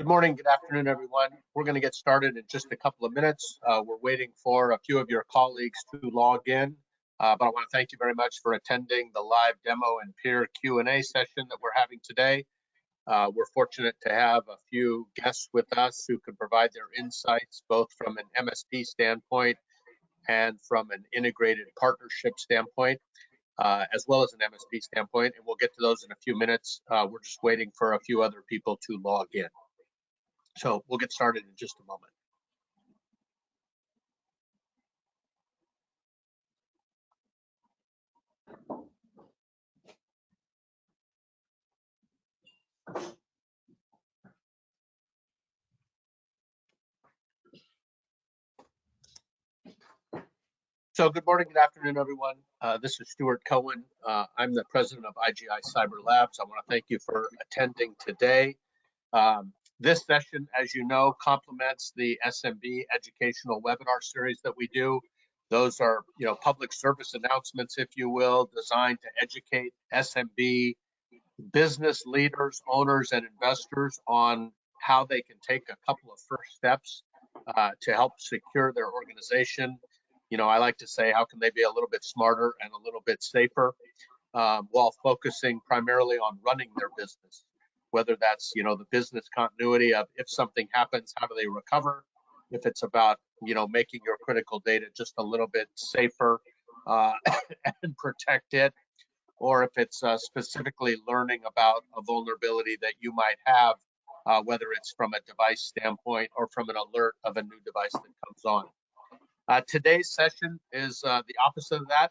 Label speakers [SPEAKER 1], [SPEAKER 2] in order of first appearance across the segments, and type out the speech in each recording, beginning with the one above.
[SPEAKER 1] Good morning, good afternoon, everyone. We're going to get started in just a couple of minutes. We're waiting for a few of your colleagues to log in, but I want to thank you very much for attending the live demo and peer Q&A session that we're having today. We're fortunate to have a few guests with us who can provide their insights, both from an MSP standpoint and from an integrated partnership standpoint, as well as an MSP standpoint, and we'll get to those in a few minutes. We're just waiting for a few other people to log in. So we'll get started in just a moment. So good morning, good afternoon, everyone. This is Stuart Cohen. I'm the president of IGI Cyber Labs. I want to thank you for attending today. This session, as you know, complements the SMB educational webinar series that we do. Those are, public service announcements, if you will, designed to educate SMB business leaders, owners, and investors on how they can take a couple of first steps to help secure their organization. I like to say, how can they be a little bit smarter and a little bit safer while focusing primarily on running their business, whether that's, the business continuity of if something happens, how do they recover? If it's about, making your critical data just a little bit safer and protect it, or if it's specifically learning about a vulnerability that you might have, whether it's from a device standpoint or from an alert of a new device that comes on. Today's session is the opposite of that.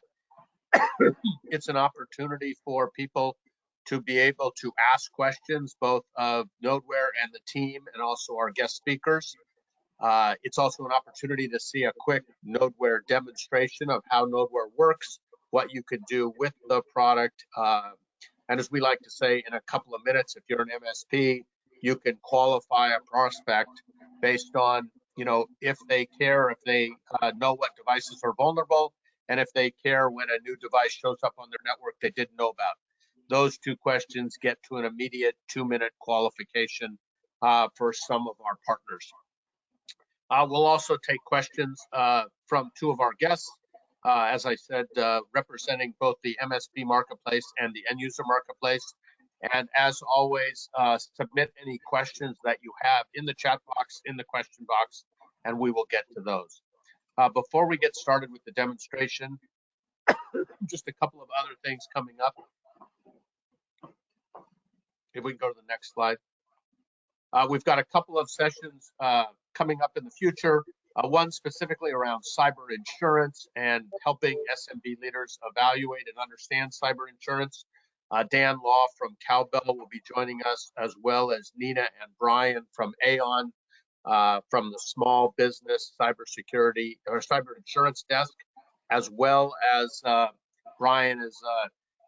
[SPEAKER 1] It's an opportunity for people to be able to ask questions, both of Nodeware and the team, and also our guest speakers. It's also an opportunity to see a quick Nodeware demonstration of how Nodeware works, what you could do with the product. And as we like to say, in a couple of minutes, if you're an MSP, you can qualify a prospect based on, if they care, if they know what devices are vulnerable, and if they care when a new device shows up on their network they didn't know about. Those two questions get to an immediate 2-minute qualification for some of our partners. We'll also take questions from two of our guests, as I said, representing both the MSP marketplace and the end user marketplace. And as always, submit any questions that you have in the chat box, in the question box, and we will get to those. Before we get started with the demonstration, just a couple of other things coming up. If we can go to the next slide. We've got a couple of sessions coming up in the future, one specifically around cyber insurance and helping SMB leaders evaluate and understand cyber insurance. Dan Law from Cowbell will be joining us, as well as Nina and Brian from Aon from the Small Business Cybersecurity or Cyber Insurance Desk, as well as Brian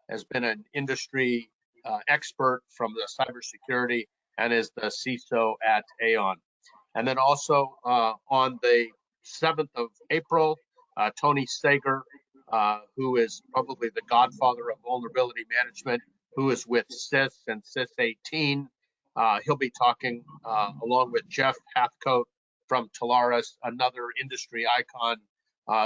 [SPEAKER 1] has been an industry expert from the cybersecurity and is the CISO at Aon. And then also on the 7th of April, Tony Sager, who is probably the godfather of vulnerability management, who is with CIS and CIS 18. He'll be talking along with Jeff Hathcote from Telarus, another industry icon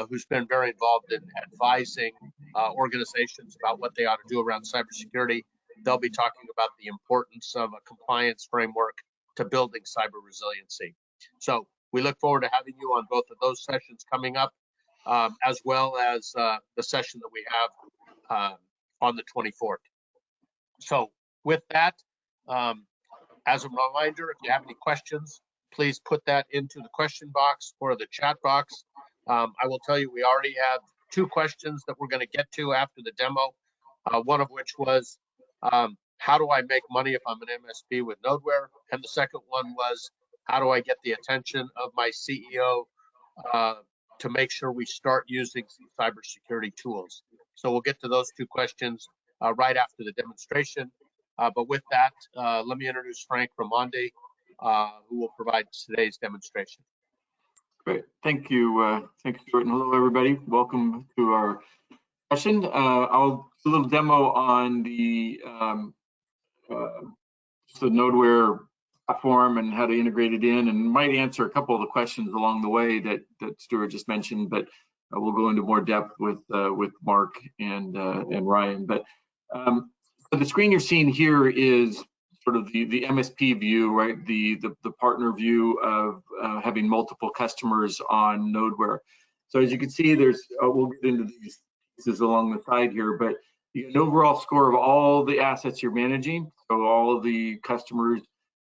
[SPEAKER 1] who's been very involved in advising organizations about what they ought to do around cybersecurity. They'll be talking about the importance of a compliance framework to building cyber resiliency. So we look forward to having you on both of those sessions coming up, as well as the session that we have on the 24th. So with that, as a reminder, if you have any questions, please put that into the question box or the chat box. I will tell you, we already have 2 questions that we're going to get to after the demo, one of which was, how do I make money if I'm an MSP with Nodeware? And the second one was, how do I get the attention of my CEO to make sure we start using some cybersecurity tools? So we'll get to those 2 questions right after the demonstration. But with that, let me introduce Frank Raimondi, who will provide today's demonstration.
[SPEAKER 2] Great, thank you, Stuart, and hello everybody. Welcome to our session. I'll do a little demo on the Nodeware platform and how to integrate it in, and might answer a couple of the questions along the way that Stuart just mentioned, but we'll go into more depth with Mark and Ryan. But so the screen you're seeing here is sort of the MSP view, right? The partner view of having multiple customers on Nodeware. So as you can see, there's we'll get into these pieces along the side here, but you get an overall score of all the assets you're managing. So all of the customers,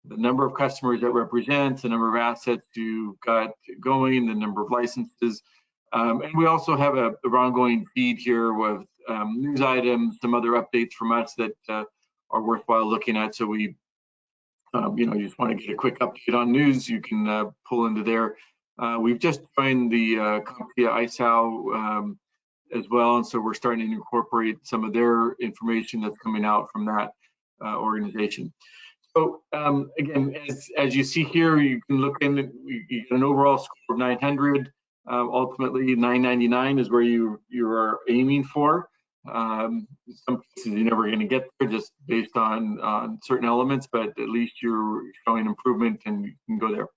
[SPEAKER 2] the number of customers that represents, the number of assets you've got going, the number of licenses. And we also have an ongoing feed here with news items, some other updates from us that are worthwhile looking at. So we, you just want to get a quick update on news, you can pull into there. We've just joined the CompTIA ISAO as well, and so we're starting to incorporate some of their information that's coming out from that organization. So again, as you see here, you can look in, you get an overall score of 900. Ultimately, 999 is where you are aiming for. Some cases you're never going to get there just based on certain elements, but at least you're showing improvement and you can go there.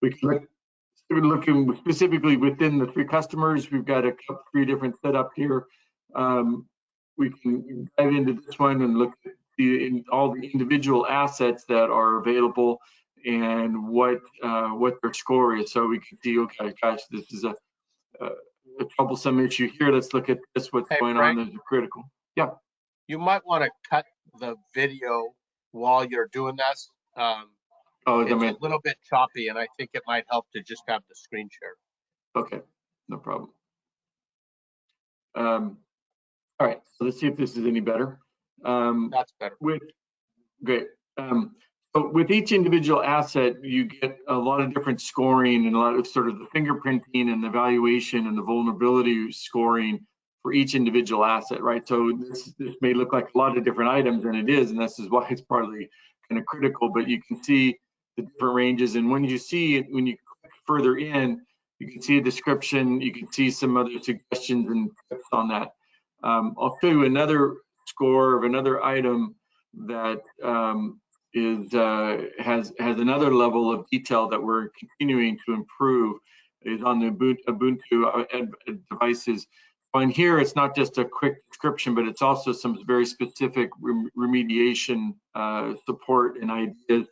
[SPEAKER 2] We can looking specifically within the 3 customers. We've got three different setup here. We can dive into this one and look at in all the individual assets that are available and what their score is. So we can see, okay, gosh, this is a troublesome issue here. Let's look at this. What's going
[SPEAKER 1] Frank,
[SPEAKER 2] on is critical. Yeah.
[SPEAKER 1] You might want to cut the video while you're doing this. It's a little bit choppy, and I think it might help to just have the screen share.
[SPEAKER 2] Okay, no problem. All right, so let's see if this is any better.
[SPEAKER 1] That's better.
[SPEAKER 2] Great. So with each individual asset, you get a lot of different scoring and a lot of sort of the fingerprinting and the evaluation and the vulnerability scoring for each individual asset, right? So this may look like a lot of different items, and it is, and this is why it's partly kind of critical, but you can see the different ranges. And when you click further in, you can see a description, you can see some other suggestions and tips on that. I'll show you another score of another item that has another level of detail that we're continuing to improve. Is on the Ubuntu devices. And here it's not just a quick description, but it's also some very specific remediation support and ideas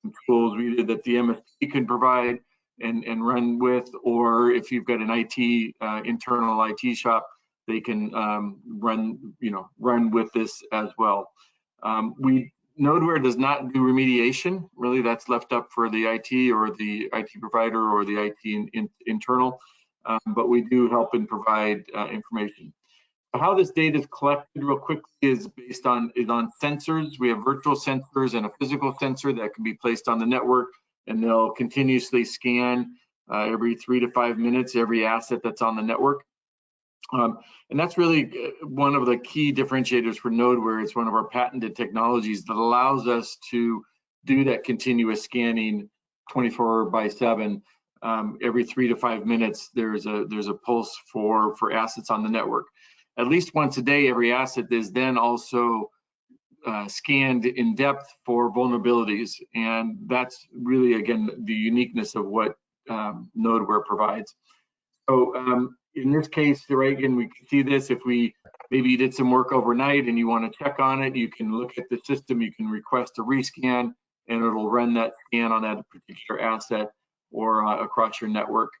[SPEAKER 2] and tools either that the MSP can provide and run with, or if you've got an internal IT shop, they can run with this as well. Nodeware does not do remediation. Really, that's left up for the IT or the IT provider or the IT internal, but we do help and provide information. How this data is collected real quickly is based on sensors. We have virtual sensors and a physical sensor that can be placed on the network, and they'll continuously scan every 3 to 5 minutes every asset that's on the network. And that's really one of the key differentiators for Nodeware. It's one of our patented technologies that allows us to do that continuous scanning 24/7. Every 3 to 5 minutes, there's a pulse for assets on the network. At least once a day, every asset is then also scanned in depth for vulnerabilities, and that's really, again, the uniqueness of what Nodeware provides. So in this case, right, again, we can see this. If maybe you did some work overnight and you want to check on it, you can look at the system, you can request a rescan, and it'll run that scan on that particular asset or across your network.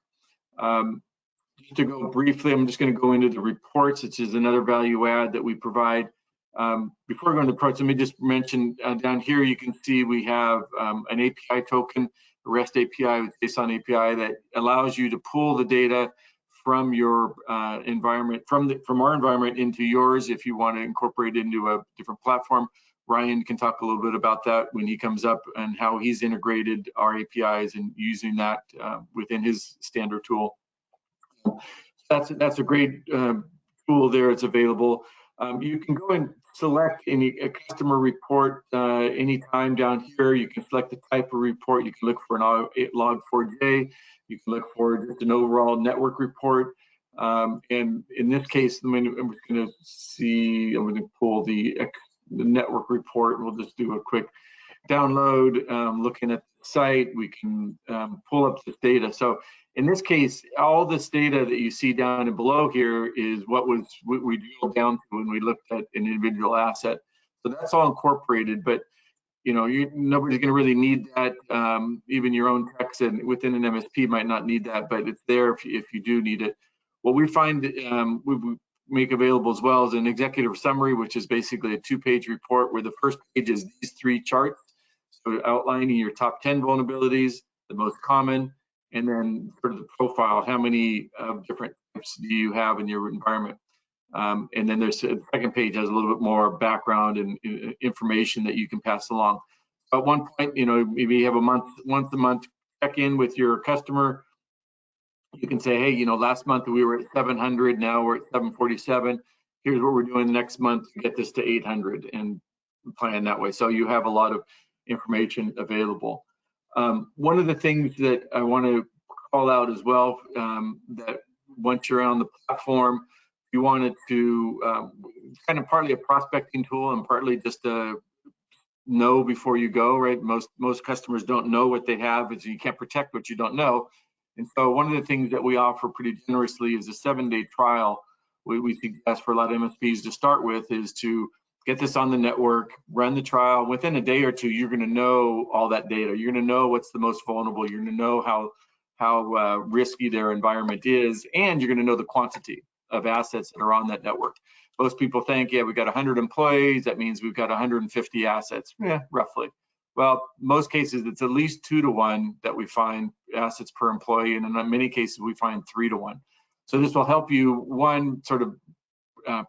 [SPEAKER 2] Just to go briefly, I'm just going to go into the reports, which is another value add that we provide. Before going to reports, let me just mention down here, you can see we have an API token, a REST API with JSON API that allows you to pull the data from your environment, from our environment into yours if you want to incorporate it into a different platform. Ryan can talk a little bit about that when he comes up and how he's integrated our APIs and using that within his standard tool. That's a great tool there. It's available. You can go and select a customer report anytime down here. You can select the type of report. You can look for an log4j. You can look for just an overall network report. And in this case, I'm going to pull the network report. We'll just do a quick download, looking at the site, we can pull up this data. So in this case, all this data that you see down and below here is what we drilled down to when we looked at an individual asset. So that's all incorporated, but nobody's going to really need that. Even your own techs and within an MSP might not need that, but it's there if you do need it. What we find we make available as well is an executive summary, which is basically a 2-page report where the first page is these 3 charts, so outlining your top 10 vulnerabilities, the most common, and then sort of the profile, how many different types do you have in your environment. And then there's the second page has a little bit more background and information that you can pass along. At one point, maybe you have once a month check-in with your customer. You can say, hey, last month we were at 700, now we're at 747. Here's what we're doing next month to get this to 800, and plan that way. So you have a lot of information available. One of the things that I want to call out as well, that once you're on the platform, you wanted to kind of partly a prospecting tool and partly just a know before you go, right? Most customers don't know what they have, and so you can't protect what you don't know. And so one of the things that we offer pretty generously is a 7-day trial. We suggest for a lot of MSPs to start with is to get this on the network, run the trial. Within a day or two, you're going to know all that data. You're going to know what's the most vulnerable. You're going to know how risky their environment is, and you're going to know the quantity of assets that are on that network. Most people think, yeah, we've got 100 employees. That means we've got 150 assets, roughly. Well, most cases, it's at least 2 to 1 that we find assets per employee, and in many cases, we find 3 to 1. So this will help you, one, sort of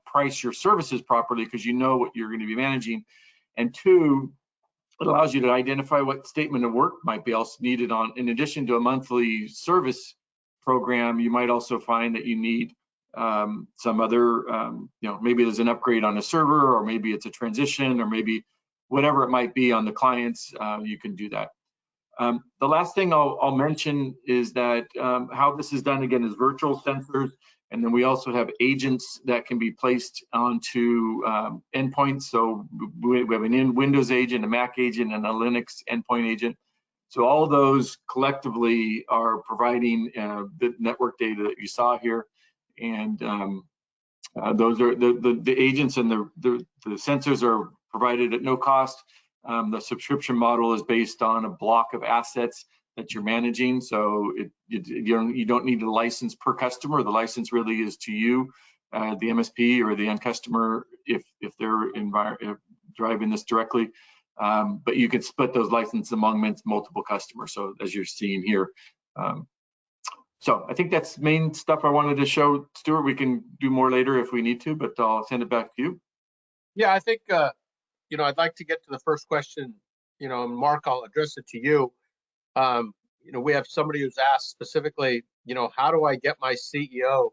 [SPEAKER 2] price your services properly because you know what you're going to be managing, and 2, it allows you to identify what statement of work might be also needed on. In addition to a monthly service program, you might also find that you need some other, maybe there's an upgrade on a server, or maybe it's a transition, or maybe whatever it might be on the clients, you can do that. The last thing I'll mention is that how this is done again is virtual sensors, and then we also have agents that can be placed onto endpoints. So we have an Windows agent, a Mac agent, and a Linux endpoint agent. So all those collectively are providing the network data that you saw here, and those are the agents and the sensors are provided at no cost. The subscription model is based on a block of assets that you're managing, so you don't need a license per customer. The license really is to you, the MSP or the end customer, if they're driving this directly. But you can split those licenses among multiple customers, so as you're seeing here. So I think that's the main stuff I wanted to show, Stuart. We can do more later if we need to, but I'll send it back to you.
[SPEAKER 1] Yeah, I think, I'd like to get to the first question, and Mark, I'll address it to you. We have somebody who's asked specifically, how do I get my CEO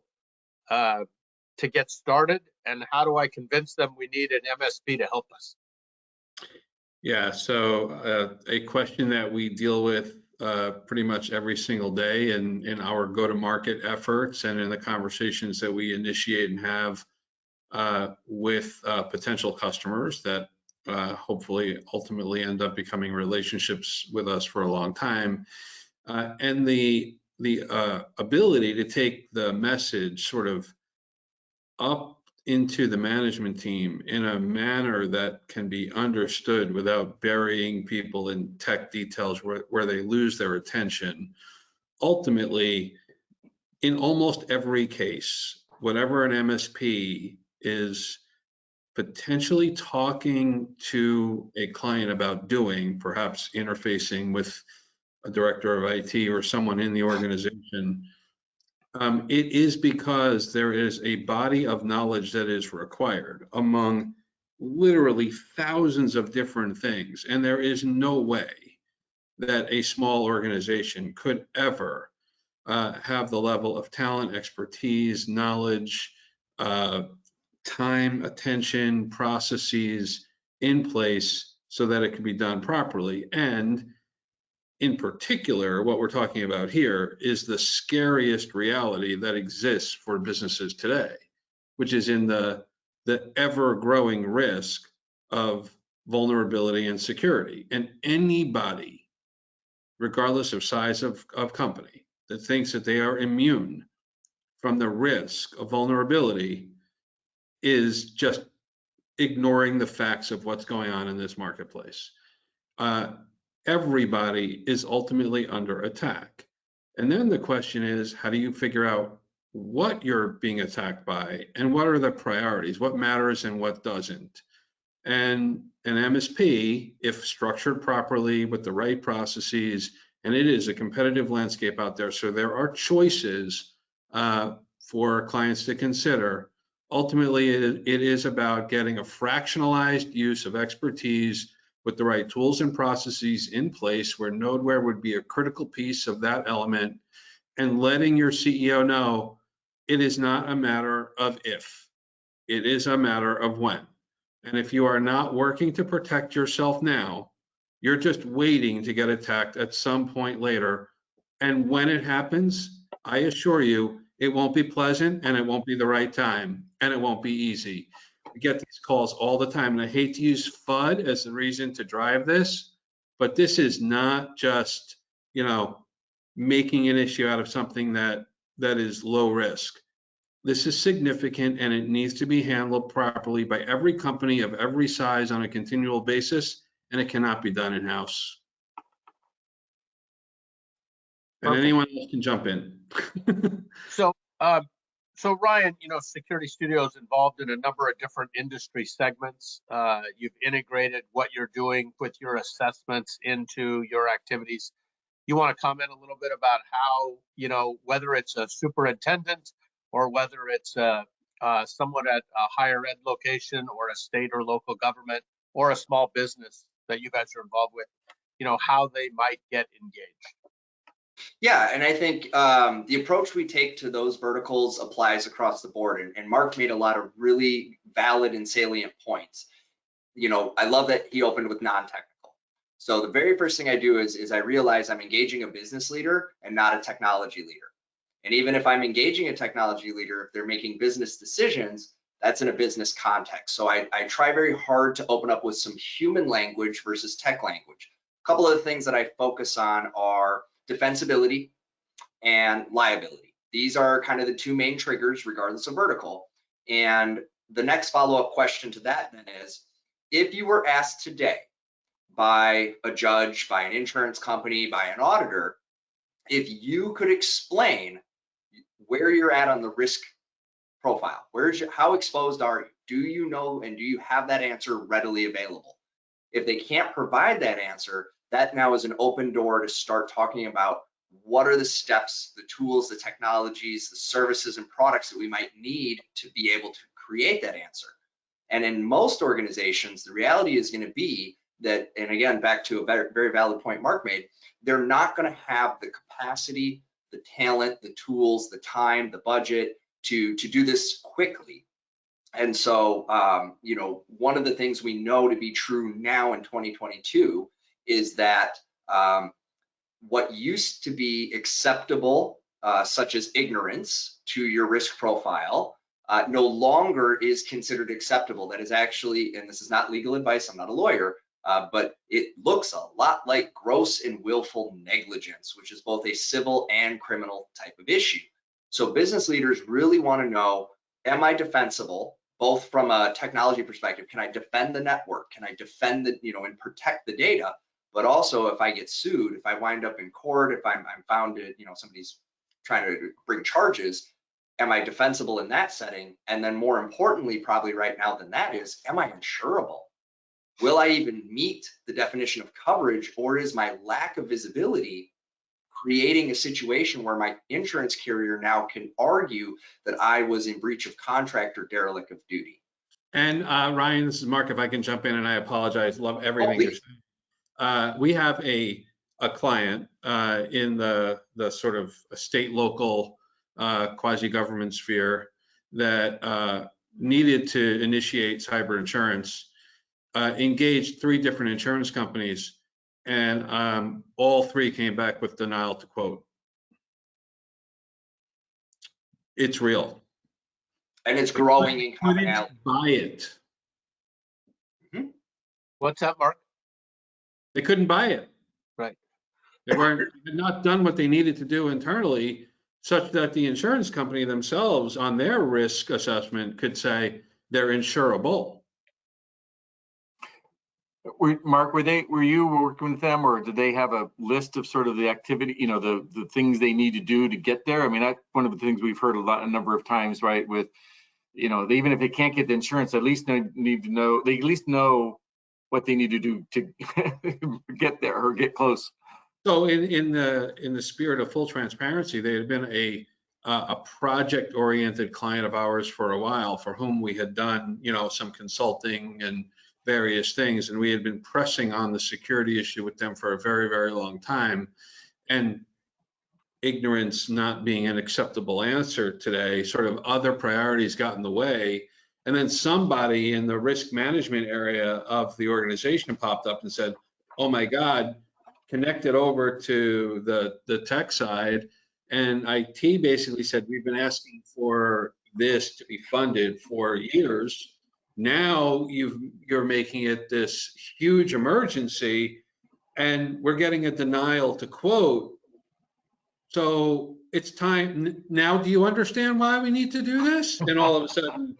[SPEAKER 1] to get started, and how do I convince them we need an MSP to help us?
[SPEAKER 3] Yeah, so a question that we deal with pretty much every single day in our go-to-market efforts and in the conversations that we initiate and have with potential customers that hopefully ultimately end up becoming relationships with us for a long time. And the ability to take the message sort of up into the management team in a manner that can be understood without burying people in tech details where they lose their attention. Ultimately, in almost every case, whatever an MSP is potentially talking to a client about doing, perhaps interfacing with a director of IT or someone in the organization, it is because there is a body of knowledge that is required among literally thousands of different things. And there is no way that a small organization could ever have the level of talent, expertise, knowledge, time, attention, processes in place so that it can be done properly. And in particular, what we're talking about here is the scariest reality that exists for businesses today, which is in the ever-growing risk of vulnerability and security. And anybody, regardless of size of company, that thinks that they are immune from the risk of vulnerability is just ignoring the facts of what's going on in this marketplace. Everybody is ultimately under attack. And then the question is, how do you figure out what you're being attacked by and what are the priorities, what matters and what doesn't? And an MSP, if structured properly with the right processes, and it is a competitive landscape out there, so there are choices for clients to consider. Ultimately, it is about getting a fractionalized use of expertise with the right tools and processes in place, where Nodeware would be a critical piece of that element, and letting your CEO know it is not a matter of if, it is a matter of when. And if you are not working to protect yourself now, you're just waiting to get attacked at some point later. And when it happens, I assure you, it won't be pleasant and it won't be the right time and it won't be easy. We get these calls all the time, and I hate to use FUD as the reason to drive this, but this is not just, making an issue out of something that is low risk. This is significant and it needs to be handled properly by every company of every size on a continual basis, and it cannot be done in-house. And anyone else can jump in.
[SPEAKER 1] So Ryan, SecurityStudio is involved in a number of different industry segments. You've integrated what you're doing with your assessments into your activities. You want to comment a little bit about how, whether it's a superintendent or whether it's someone at a higher ed location or a state or local government or a small business that you guys are involved with, how they might get engaged?
[SPEAKER 4] Yeah, and I think the approach we take to those verticals applies across the board. And Mark made a lot of really valid and salient points. I love that he opened with non-technical. So the very first thing I do is I realize I'm engaging a business leader and not a technology leader. And even if I'm engaging a technology leader, if they're making business decisions, that's in a business context. So I try very hard to open up with some human language versus tech language. A couple of the things that I focus on are defensibility and liability. These are kind of the two main triggers regardless of vertical. And the next follow-up question to that then is, if you were asked today by a judge, by an insurance company, by an auditor, if you could explain where you're at on the risk profile, how exposed are you? Do you know, and do you have that answer readily available? If they can't provide that answer, that now is an open door to start talking about what are the steps, the tools, the technologies, the services and products that we might need to be able to create that answer. And in most organizations, the reality is going to be that, and again, back to a very valid point Mark made, they're not going to have the capacity, the talent, the tools, the time, the budget to do this quickly. And so, one of the things we know to be true now in 2022 is that what used to be acceptable, such as ignorance to your risk profile, no longer is considered acceptable. That is actually, and this is not legal advice, I'm not a lawyer, but it looks a lot like gross and willful negligence, which is both a civil and criminal type of issue. So business leaders really want to know, am I defensible, both from a technology perspective? Can I defend the network? Can I defend the, and protect the data? But also, if I get sued, if I wind up in court, if I'm found to, somebody's trying to bring charges, am I defensible in that setting? And then more importantly, probably right now than that is, am I insurable? Will I even meet the definition of coverage, or is my lack of visibility creating a situation where my insurance carrier now can argue that I was in breach of contract or derelict of duty?
[SPEAKER 3] And Ryan, this is Mark, if I can jump in, and I apologize, love everything you're saying. We have a client in the sort of state, local, quasi-government sphere that needed to initiate cyber insurance, engaged 3 different insurance companies, and all 3 came back with denial to quote. It's real.
[SPEAKER 4] And it's growing in commonality.
[SPEAKER 3] Buy it.
[SPEAKER 1] What's that, Mark?
[SPEAKER 3] They couldn't buy it.
[SPEAKER 1] Right.
[SPEAKER 3] They had not done what they needed to do internally, such that the insurance company themselves on their risk assessment could say they're insurable.
[SPEAKER 2] Mark, were you working with them, or did they have a list of sort of the activity, you know, the things they need to do to get there? I mean, that's one of the things we've heard a number of times, right? With, you know, even if they can't get the insurance, at least they need to know, they at least know what they need to do to get there or get close.
[SPEAKER 3] So in the spirit of full transparency, they had been a project-oriented client of ours for a while, for whom we had done, you know, some consulting and various things, and we had been pressing on the security issue with them for a very, very long time. And ignorance not being an acceptable answer today, sort of other priorities got in the way. And then somebody in the risk management area of the organization popped up and said, oh my God, connect it over to the tech side. And IT basically said, we've been asking for this to be funded for years. Now you're making it this huge emergency, and we're getting a denial to quote. So it's time now. Do you understand why we need to do this? And all of a sudden,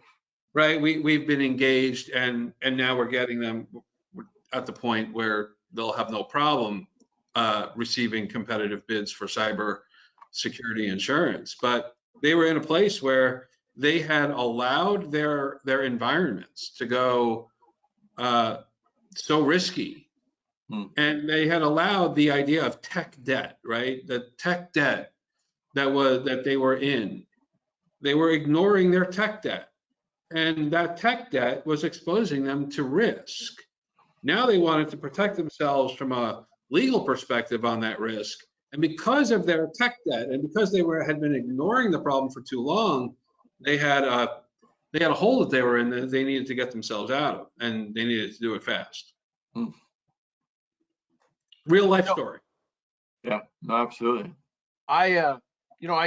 [SPEAKER 3] right, we've been engaged, and now we're getting them at the point where they'll have no problem receiving competitive bids for cyber security insurance. But they were in a place where they had allowed their environments to go so risky. And they had allowed the idea of tech debt, right? The tech debt that they were in. They were ignoring their tech debt. And that tech debt was exposing them to risk. Now they wanted to protect themselves from a legal perspective on that risk. And because of their tech debt, and because had been ignoring the problem for too long, they had a hole that they were in that they needed to get themselves out of, and they needed to do it fast. Real life story.
[SPEAKER 2] Yeah, no, absolutely.
[SPEAKER 1] I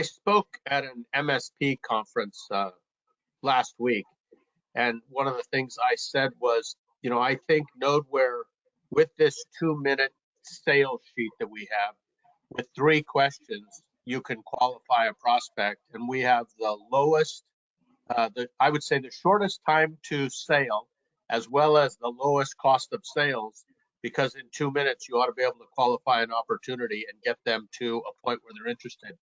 [SPEAKER 1] spoke at an MSP conference last week, and one of the things I said was, I think Nodeware, with this 2-minute sales sheet that we have, with 3 questions, you can qualify a prospect, and we have the lowest, I would say the shortest time to sale, as well as the lowest cost of sales, because in 2 minutes you ought to be able to qualify an opportunity and get them to a point where they're interested.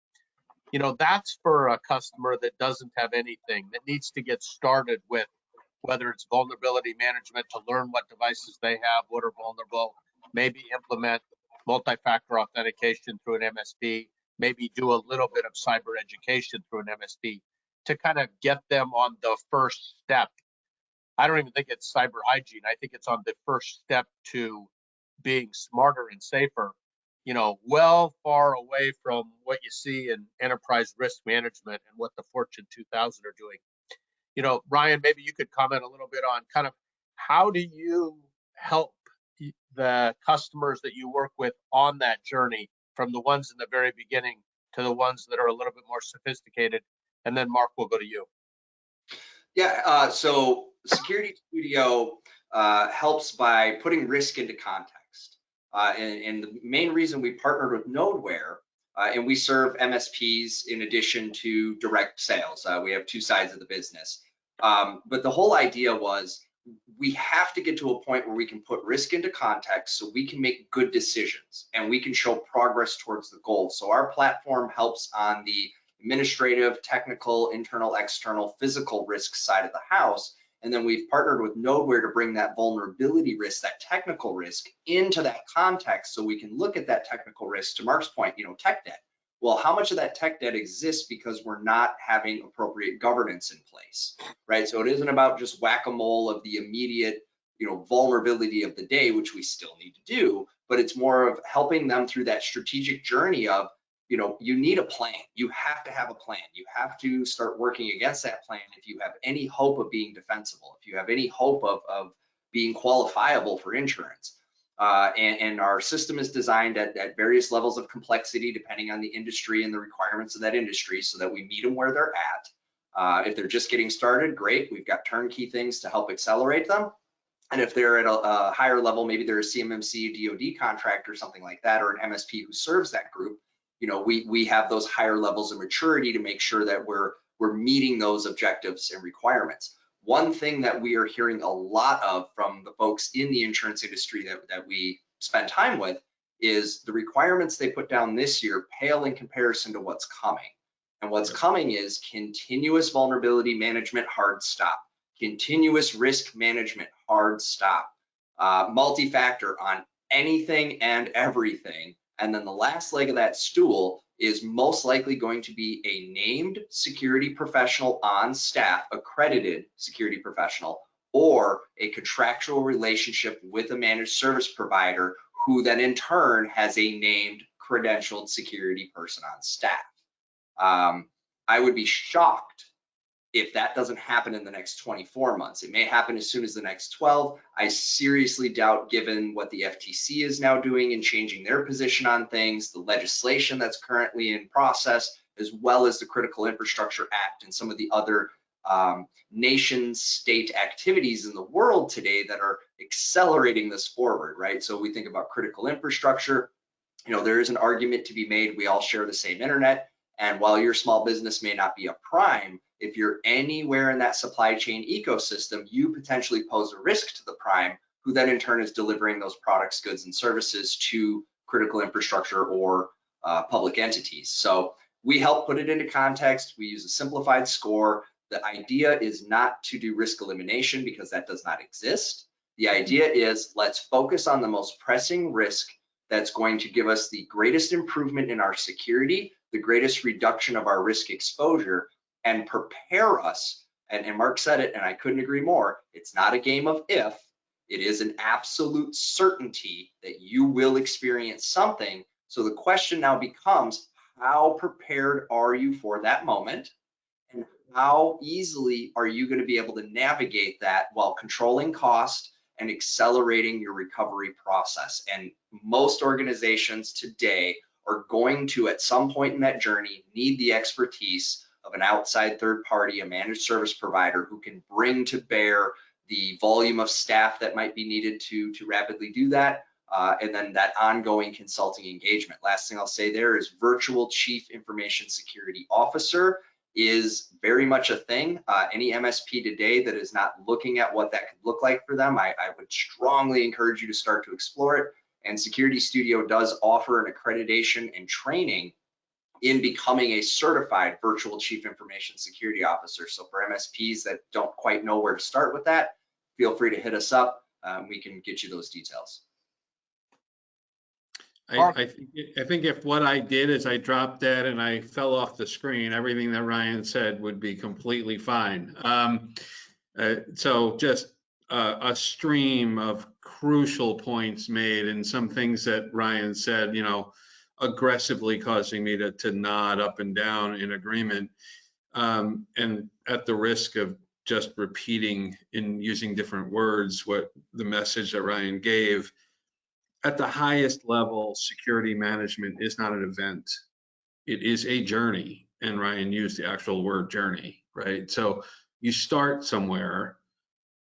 [SPEAKER 1] That's for a customer that doesn't have anything, that needs to get started with, whether it's vulnerability management to learn what devices they have, what are vulnerable, maybe implement multi-factor authentication through an MSP, maybe do a little bit of cyber education through an MSP to kind of get them on the first step. I don't even think it's cyber hygiene. I think it's on the first step to being smarter and safer, well far away from what you see in enterprise risk management and what the Fortune 2000 are doing. Ryan, maybe you could comment a little bit on kind of how do you help the customers that you work with on that journey, from the ones in the very beginning to the ones that are a little bit more sophisticated, and then Mark, will go to you.
[SPEAKER 4] Yeah, so SecurityStudio helps by putting risk into context. And the main reason we partnered with Nodeware, and we serve MSPs in addition to direct sales. We have 2 sides of the business. But the whole idea was we have to get to a point where we can put risk into context so we can make good decisions and we can show progress towards the goal. So our platform helps on the administrative, technical, internal, external, physical risk side of the house. And then we've partnered with Nodeware to bring that vulnerability risk, that technical risk, into that context so we can look at that technical risk. To Mark's point, tech debt. Well, how much of that tech debt exists because we're not having appropriate governance in place, right? So it isn't about just whack-a-mole of the immediate, vulnerability of the day, which we still need to do, but it's more of helping them through that strategic journey of, you need a plan. You have to have a plan. You have to start working against that plan if you have any hope of being defensible, if you have any hope of being qualifiable for insurance. And our system is designed at various levels of complexity depending on the industry and the requirements of that industry so that we meet them where they're at. If they're just getting started, great. We've got turnkey things to help accelerate them. And if they're at a higher level, maybe they're a CMMC, DoD contractor, something like that, or an MSP who serves that group, you know, we have those higher levels of maturity to make sure that we're meeting those objectives and requirements. One thing that we are hearing a lot of from the folks in the insurance industry that we spend time with is the requirements they put down this year pale in comparison to what's coming. And what's coming is continuous vulnerability management, hard stop. Continuous risk management, hard stop. Multi-factor on anything and everything. And then the last leg of that stool is most likely going to be a named security professional on staff, accredited security professional, or a contractual relationship with a managed service provider who then in turn has a named credentialed security person on staff. I would be shocked if that doesn't happen in the next 24 months. It may happen as soon as the next 12. I seriously doubt, given what the FTC is now doing and changing their position on things, the legislation that's currently in process, as well as the Critical Infrastructure Act and some of the other nation state activities in the world today that are accelerating this forward, right? So we think about critical infrastructure. You know, there is an argument to be made. We all share the same internet. And while your small business may not be a prime, if you're anywhere in that supply chain ecosystem, you potentially pose a risk to the prime, who then in turn is delivering those products, goods, and services to critical infrastructure or public entities. So we help put it into context. We use a simplified score. The idea is not to do risk elimination because that does not exist. The idea is let's focus on the most pressing risk that's going to give us the greatest improvement in our security, the greatest reduction of our risk exposure, and prepare us. And Mark said it, and I couldn't agree more. It's not a game of if, it is an absolute certainty that you will experience something. So the question now becomes, how prepared are you for that moment? And how easily are you going to be able to navigate that while controlling cost and accelerating your recovery process? And most organizations today are going to, at some point in that journey, need the expertise of an outside third party, a managed service provider who can bring to bear the volume of staff that might be needed to rapidly do that, and then that ongoing consulting engagement. Last thing I'll say there is virtual chief information security officer is very much a thing. Any MSP today that is not looking at what that could look like for them, I would strongly encourage you to start to explore it. And SecurityStudio does offer an accreditation and training in becoming a certified virtual chief information security officer. So for MSPs that don't quite know where to start with that, feel free to hit us up. We can get you those details.
[SPEAKER 3] I think if what I did is I dropped dead and I fell off the screen, everything that Ryan said would be completely fine. So just a stream of crucial points made, and some things that Ryan said, you know, aggressively causing me to nod up and down in agreement. And at the risk of just repeating in using different words what the message that Ryan gave, at the highest level, security management is not an event. It is a journey. And Ryan used the actual word journey, right? So you start somewhere,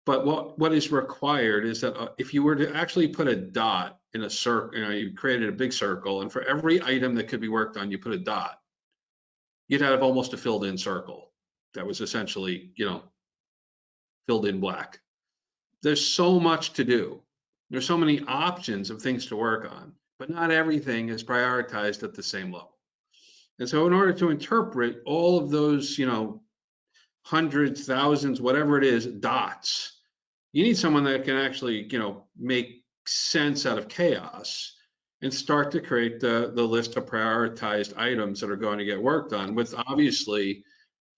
[SPEAKER 3] but what is required is that if you were to actually put a dot in a circle, you know, you created a big circle, and for every item that could be worked on, you put a dot, you'd have almost a filled in circle that was essentially, you know, filled in black. There's so much to do. There's so many options of things to work on, but not everything is prioritized at the same level. And so in order to interpret all of those, you know, hundreds, thousands, whatever it is, dots, you need someone that can actually, you know, make sense out of chaos and start to create the list of prioritized items that are going to get worked on, with obviously,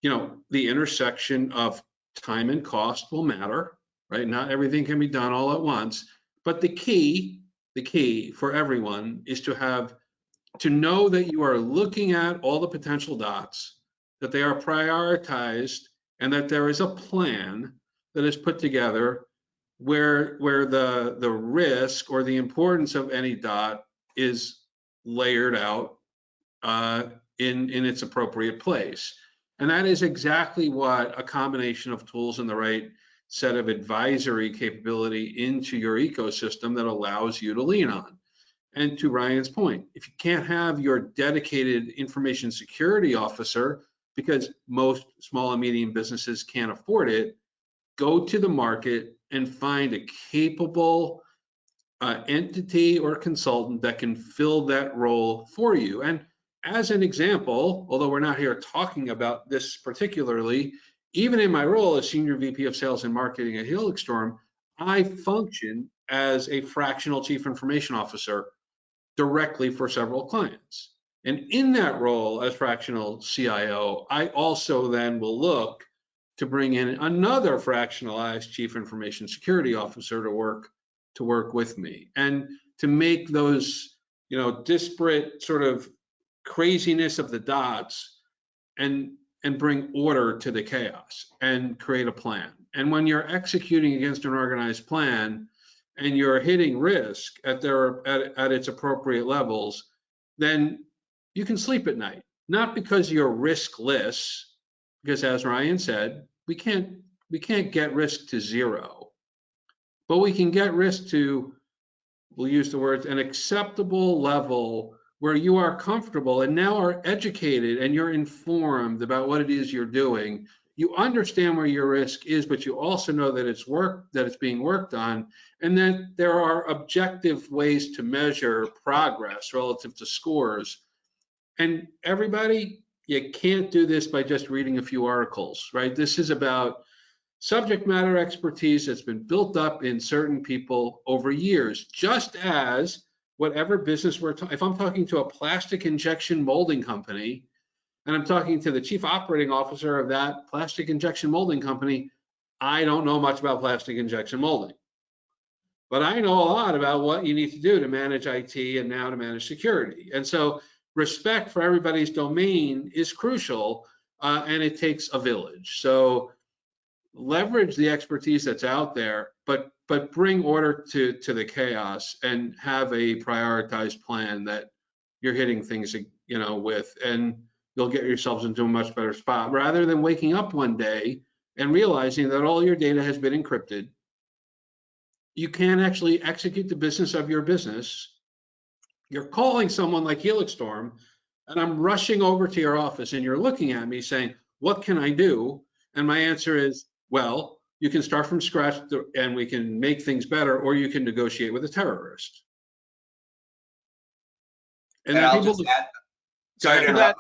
[SPEAKER 3] you know, the intersection of time and cost will matter, right? Not everything can be done all at once, but the key for everyone is to know that you are looking at all the potential dots, that they are prioritized, and that there is a plan that is put together where the risk or the importance of any dot is layered out in its appropriate place. And that is exactly what a combination of tools and the right set of advisory capability into your ecosystem that allows you to lean on. And to Ryan's point, if you can't have your dedicated information security officer, because most small and medium businesses can't afford it, go to the market and find a capable entity or consultant that can fill that role for you. And as an example, although we're not here talking about this particularly, even in my role as Senior VP of Sales and Marketing at Helixstorm, I function as a fractional Chief Information Officer directly for several clients. And in that role as fractional CIO, I also then will look to bring in another fractionalized Chief Information Security Officer to work with me, and to make those, disparate sort of craziness of the dots and bring order to the chaos and create a plan. And when you're executing against an organized plan and you're hitting risk at its appropriate levels, then you can sleep at night. Not because you're riskless, because as Ryan said, we can't get risk to zero, but we can get risk to, we'll use the words, an acceptable level where you are comfortable and now are educated and you're informed about what it is you're doing. You understand where your risk is, but you also know that it's being worked on, and that there are objective ways to measure progress relative to scores. And everybody, you can't do this by just reading a few articles, right? This is about subject matter expertise that's been built up in certain people over years, just as whatever business if I'm talking to a plastic injection molding company, and I'm talking to the chief operating officer of that plastic injection molding company, I don't know much about plastic injection molding, but I know a lot about what you need to do to manage IT and now to manage security. And so respect for everybody's domain is crucial, and it takes a village. So leverage the expertise that's out there, but bring order to the chaos and have a prioritized plan that you're hitting things, with, and you'll get yourselves into a much better spot, rather than waking up one day and realizing that all your data has been encrypted. You can't actually execute the business of your business. You're calling someone like Helixstorm, and I'm rushing over to your office, and you're looking at me saying, what can I do? And my answer is, well, you can start from scratch and we can make things better, or you can negotiate with a terrorist.
[SPEAKER 4] And I'll just add, sorry to interrupt,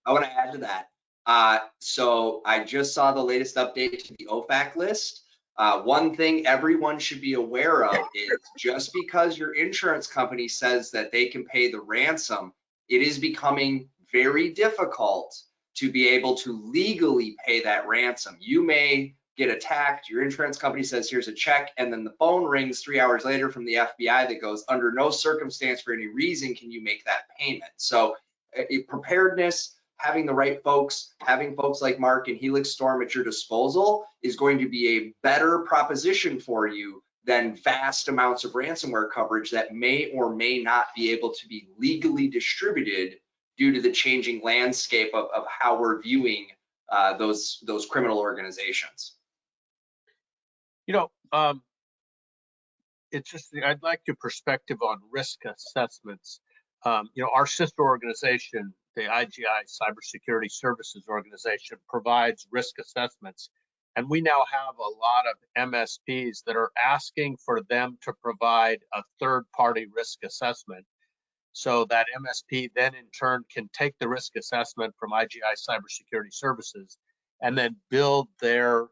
[SPEAKER 4] I want to add to that. So I just saw the latest update to the OFAC list. One thing everyone should be aware of is just because your insurance company says that they can pay the ransom, it is becoming very difficult to be able to legally pay that ransom. You may get attacked, your insurance company says, here's a check, and then the phone rings 3 hours later from the FBI that goes, under no circumstance for any reason can you make that payment. So preparedness, having the right folks, having folks like Mark and Helixstorm at your disposal is going to be a better proposition for you than vast amounts of ransomware coverage that may or may not be able to be legally distributed due to the changing landscape of how we're viewing those criminal organizations.
[SPEAKER 1] It's just, I'd like your perspective on risk assessments. Our sister organization, the IGI Cybersecurity Services Organization, provides risk assessments. And we now have a lot of MSPs that are asking for them to provide a third-party risk assessment, so that MSP then in turn can take the risk assessment from IGI Cybersecurity Services and then build their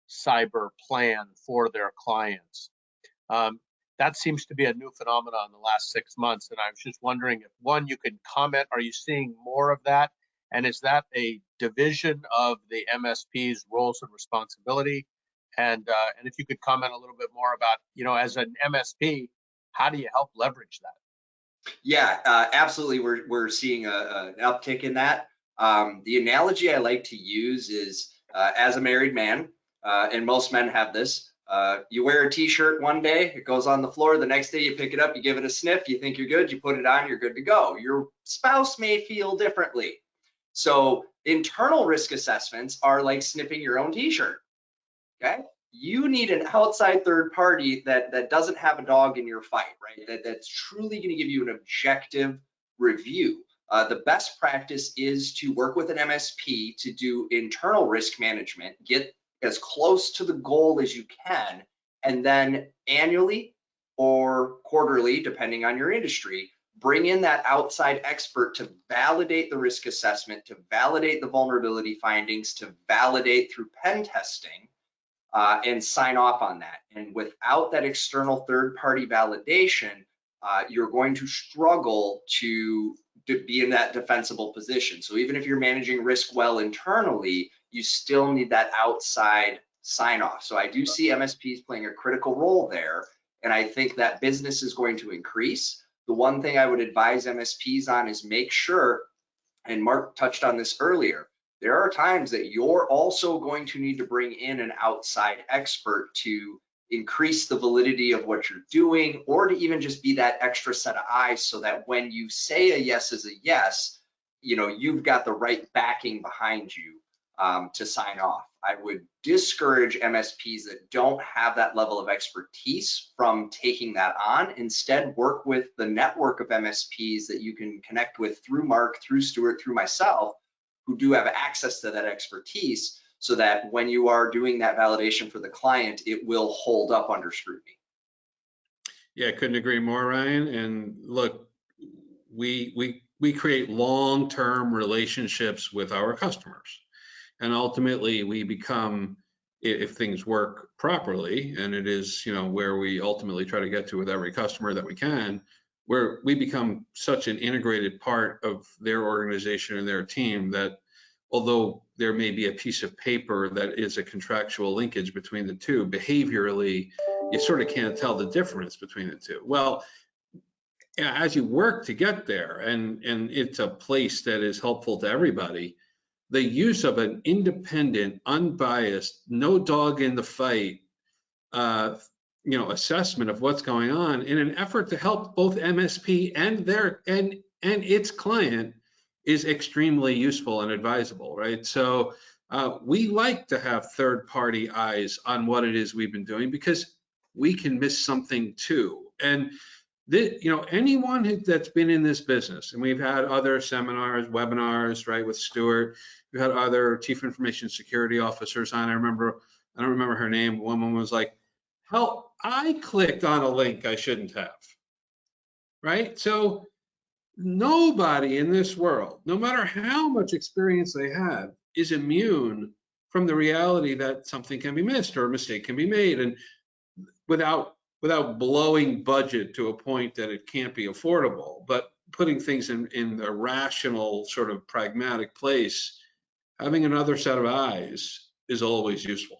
[SPEAKER 1] cyber plan for their clients. That seems to be a new phenomenon in the last 6 months, and I was just wondering if, one, you could comment, are you seeing more of that? And is that a division of the MSP's roles and responsibility? And if you could comment a little bit more about, as an MSP, how do you help leverage that?
[SPEAKER 4] Yeah, absolutely. We're seeing an uptick in that. The analogy I like to use is as a married man, and most men have this, you wear a t-shirt one day, it goes on the floor, the next day you pick it up, you give it a sniff, you think you're good, you put it on, you're good to go. Your spouse may feel differently. So internal risk assessments are like sniffing your own t-shirt, okay? you need an outside third party that doesn't have a dog in your fight, right? That's truly going to give you an objective review. The best practice is to work with an MSP to do internal risk management, get as close to the goal as you can, and then annually or quarterly, depending on your industry, bring in that outside expert to validate the risk assessment, to validate the vulnerability findings, to validate through pen testing, and sign off on that. And without that external third-party validation, you're going to struggle to be in that defensible position. So even if you're managing risk well internally, you still need that outside sign off. So I do see MSPs playing a critical role there, and I think that business is going to increase. The one thing I would advise MSPs on is make sure, and Mark touched on this earlier, there are times that you're also going to need to bring in an outside expert to increase the validity of what you're doing, or to even just be that extra set of eyes so that when you say a yes is a yes, you know, you've got the right backing behind you to sign off. I would discourage MSPs that don't have that level of expertise from taking that on. Instead, work with the network of MSPs that you can connect with through Mark, through Stuart, through myself, who do have access to that expertise, so that when you are doing that validation for the client, it will hold up under scrutiny.
[SPEAKER 3] Yeah, I couldn't agree more, Ryan. And look, we create long-term relationships with our customers, and ultimately we become, if things work properly, and it is, you know, where we ultimately try to get to with every customer that we can, where we become such an integrated part of their organization and their team that although there may be a piece of paper that is a contractual linkage between the two, behaviorally, you sort of can't tell the difference between the two. Well, as you work to get there, and it's a place that is helpful to everybody, the use of an independent, unbiased, no dog in the fight, you know, assessment of what's going on in an effort to help both MSP and its client is extremely useful and advisable, right? So we like to have third-party eyes on what it is we've been doing, because we can miss something too. And you know, anyone that's been in this business, and we've had other seminars, webinars, right, with Stuart, we've had other chief information security officers on. I don't remember her name. One woman was like, "Hell, I clicked on a link I shouldn't have," right? So nobody in this world, no matter how much experience they have, is immune from the reality that something can be missed or a mistake can be made. And without blowing budget to a point that it can't be affordable, but putting things in a rational, sort of pragmatic place, having another set of eyes is always useful.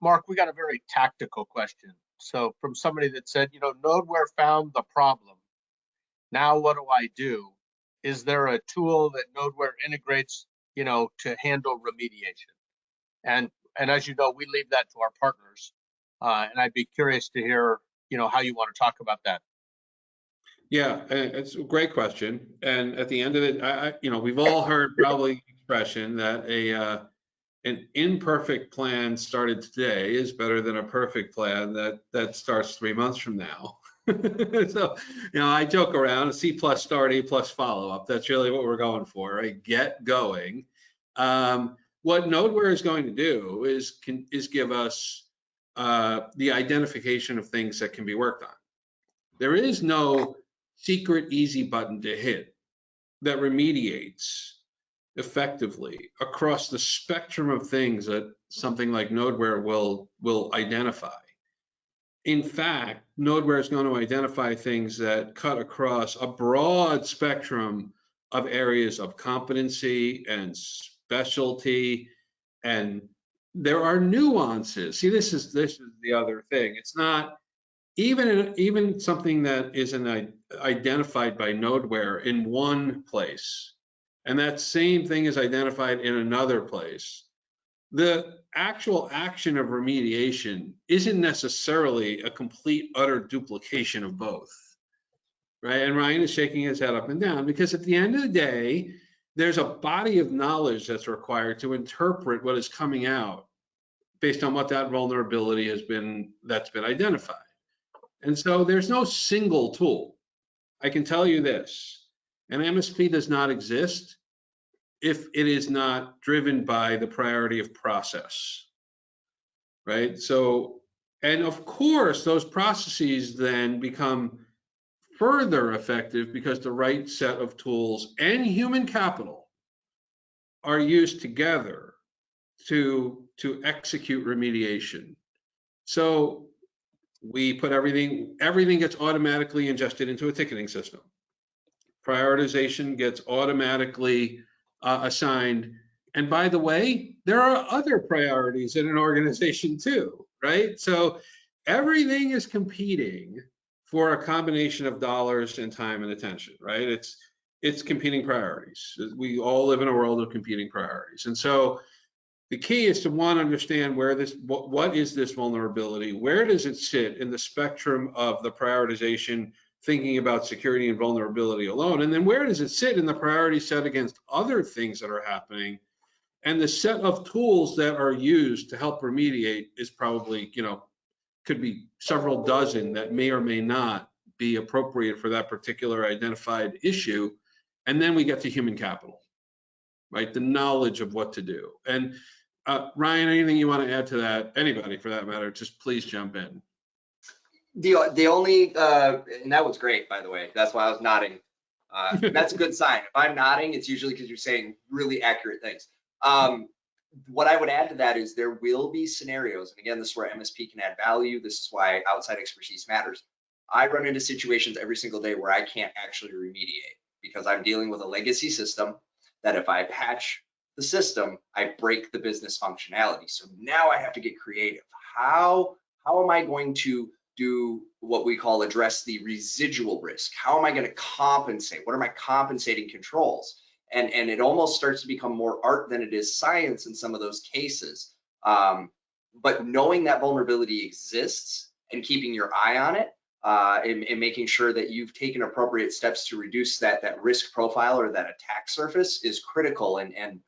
[SPEAKER 1] Mark, we got a very tactical question. So from somebody that said, you know, Nodeware found the problem. Now what do I do? Is there a tool that Nodeware integrates, you know, to handle remediation? And as you know, we leave that to our partners. And I'd be curious to hear, you know, how you want to talk about that.
[SPEAKER 3] Yeah, it's a great question. And at the end of it, you know, we've all heard probably the expression that an imperfect plan started today is better than a perfect plan that starts 3 months from now. So, you know, I joke around, C plus start, A plus follow up. That's really what we're going for, right? Get going. What Nodeware is going to do is give us the identification of things that can be worked on. There is no secret easy button to hit that remediates effectively across the spectrum of things that something like Nodeware will identify. In fact, Nodeware is going to identify things that cut across a broad spectrum of areas of competency and specialty, and there are nuances. See, this is the other thing. It's not even something that isn't identified by Nodeware in one place, and that same thing is identified in another place. The actual action of remediation isn't necessarily a complete, utter duplication of both, right? And Ryan is shaking his head up and down, because at the end of the day, there's a body of knowledge that's required to interpret what is coming out based on what that vulnerability that's been identified. And so there's no single tool. I can tell you this, an MSP does not exist if it is not driven by the priority of process, right? So, and of course, those processes then become further effective because the right set of tools and human capital are used together to execute remediation. So we put everything gets automatically ingested into a ticketing system. Prioritization gets automatically assigned. And by the way, there are other priorities in an organization too, right? So everything is competing for a combination of dollars and time and attention, right? It's competing priorities. We all live in a world of competing priorities. And so the key is to understand where what is this vulnerability? Where does it sit in the spectrum of the prioritization, thinking about security and vulnerability alone? And then where does it sit in the priority set against other things that are happening? And the set of tools that are used to help remediate is probably, could be several dozen that may or may not be appropriate for that particular identified issue. And then we get to human capital, right? The knowledge of what to do. And Ryan, anything you want to add to that? Anybody for that matter, just please jump in.
[SPEAKER 4] The only, and that was great, by the way. That's why I was nodding. That's a good sign. If I'm nodding, it's usually because you're saying really accurate things. What I would add to that is there will be scenarios, and again, this is where MSP can add value. This is why outside expertise matters. I run into situations every single day where I can't actually remediate because I'm dealing with a legacy system that if I patch the system, I break the business functionality. So now I have to get creative. How am I going to do what we call address the residual risk? How am I going to compensate? What are my compensating controls? And it almost starts to become more art than it is science in some of those cases. But knowing that vulnerability exists and keeping your eye on it and making sure that you've taken appropriate steps to reduce that risk profile or that attack surface is critical. And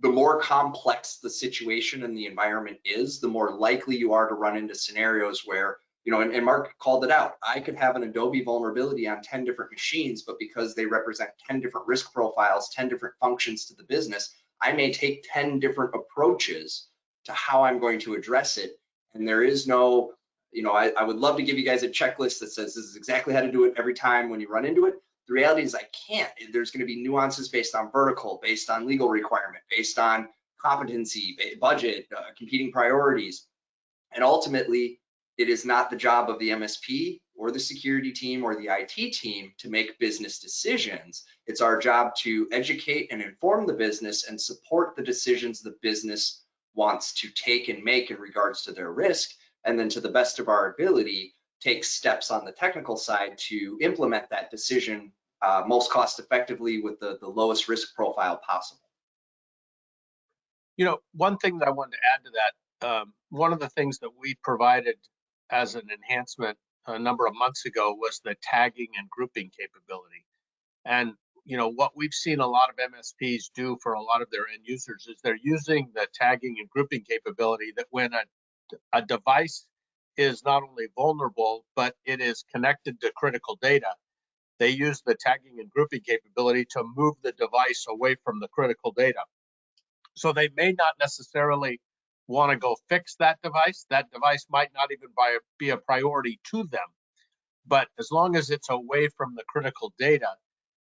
[SPEAKER 4] the more complex the situation and the environment is, the more likely you are to run into scenarios where, and Mark called it out, I could have an Adobe vulnerability on 10 different machines, but because they represent 10 different risk profiles, 10 different functions to the business, I may take 10 different approaches to how I'm going to address it. And there is no, I would love to give you guys a checklist that says this is exactly how to do it every time when you run into it. The reality is I can't. There's going to be nuances based on vertical, based on legal requirement, based on competency, budget, competing priorities. And ultimately, it is not the job of the MSP or the security team or the IT team to make business decisions. It's our job to educate and inform the business and support the decisions the business wants to take and make in regards to their risk. And then to the best of our ability, take steps on the technical side to implement that decision most cost effectively with the lowest risk profile possible.
[SPEAKER 1] One thing that I wanted to add to that, one of the things that we provided as an enhancement a number of months ago was the tagging and grouping capability. And what we've seen a lot of MSPs do for a lot of their end users is they're using the tagging and grouping capability that when a device is not only vulnerable, but it is connected to critical data, they use the tagging and grouping capability to move the device away from the critical data. So they may not necessarily want to go fix that device. That device might not even be a priority to them. But as long as it's away from the critical data,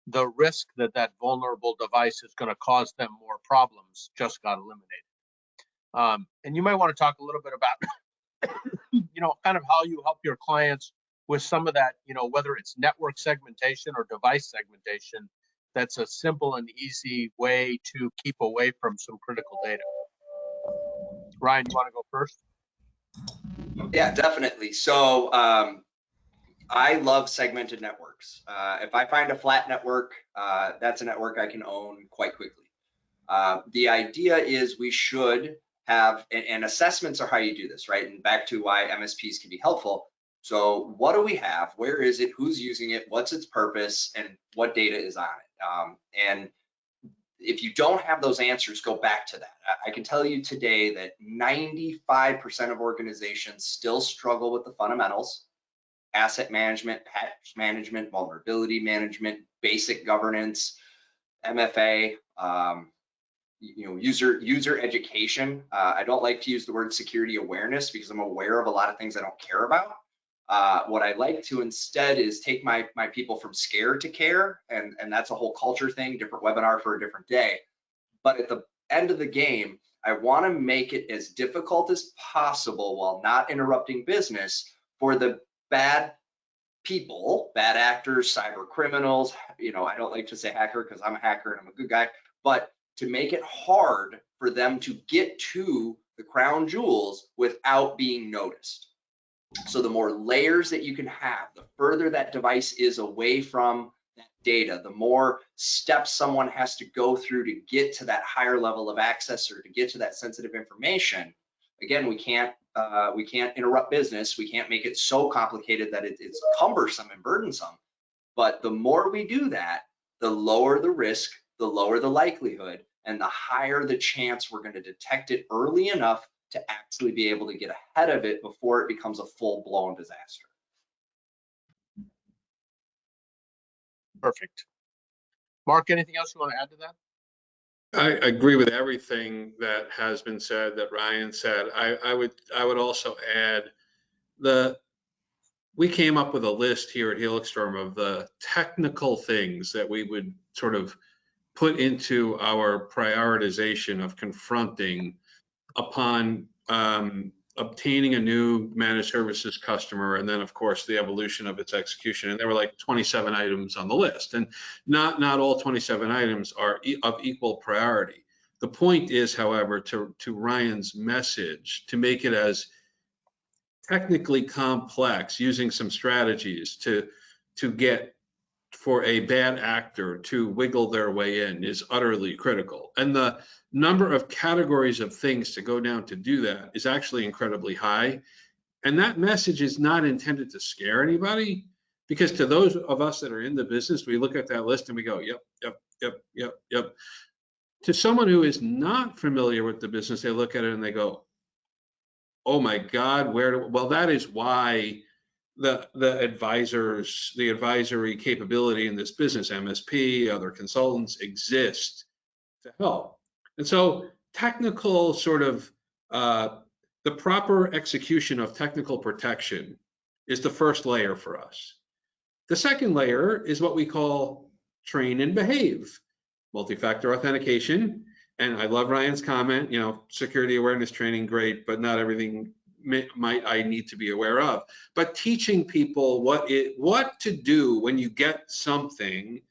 [SPEAKER 1] the risk that that vulnerable device is going to cause them more problems just got eliminated. And you might want to talk a little bit about, kind of how you help your clients with some of that, whether it's network segmentation or device segmentation, that's a simple and easy way to keep away from some critical data. Ryan, you want to go first?
[SPEAKER 4] Yeah, definitely. So I love segmented networks. If I find a flat network, that's a network I can own quite quickly. The idea is we should have, and assessments are how you do this, right? And back to why MSPs can be helpful. So what do we have? Where is it? Who's using it? What's its purpose? And what data is on it? And if you don't have those answers, go back to that. I can tell you today that 95% of organizations still struggle with the fundamentals: asset management, patch management, vulnerability management, basic governance, MFA, user education. I don't like to use the word security awareness because I'm aware of a lot of things I don't care about. What I like to instead is take my people from scared to care, and that's a whole culture thing, different webinar for a different day. But at the end of the game, I want to make it as difficult as possible while not interrupting business for the bad people, bad actors, cyber criminals. I don't like to say hacker because I'm a hacker and I'm a good guy, but to make it hard for them to get to the crown jewels without being noticed. So the more layers that you can have, the further that device is away from that data, the more steps someone has to go through to get to that higher level of access or to get to that sensitive information. Again, we can't interrupt business. We can't make it so complicated that it's cumbersome and burdensome. But the more we do that, the lower the risk, the lower the likelihood, and the higher the chance we're going to detect it early enough to actually be able to get ahead of it before it becomes a full-blown disaster.
[SPEAKER 1] Perfect. Mark, anything else you want to add to that?
[SPEAKER 3] I agree with everything that has been said, that Ryan said. I would also add we came up with a list here at Helixstorm of the technical things that we would sort of put into our prioritization of confronting upon obtaining a new managed services customer, and then of course the evolution of its execution. And there were like 27 items on the list, and not all 27 items are of equal priority. The point is, however, to Ryan's message, to make it as technically complex, using some strategies to get for a bad actor to wiggle their way in is utterly critical. And the number of categories of things to go down to do that is actually incredibly high. And that message is not intended to scare anybody, because to those of us that are in the business, we look at that list and we go, yep. To someone who is not familiar with the business, they look at it and they go, oh my God, well, that is why the advisory capability in this business, MSP, other consultants, exist to help. And so technical sort of the proper execution of technical protection is the first layer for us. The second layer is what we call train and behave, multi-factor authentication. And I love Ryan's comment, security awareness training, great, but not everything might I need to be aware of. But teaching people what to do when you get something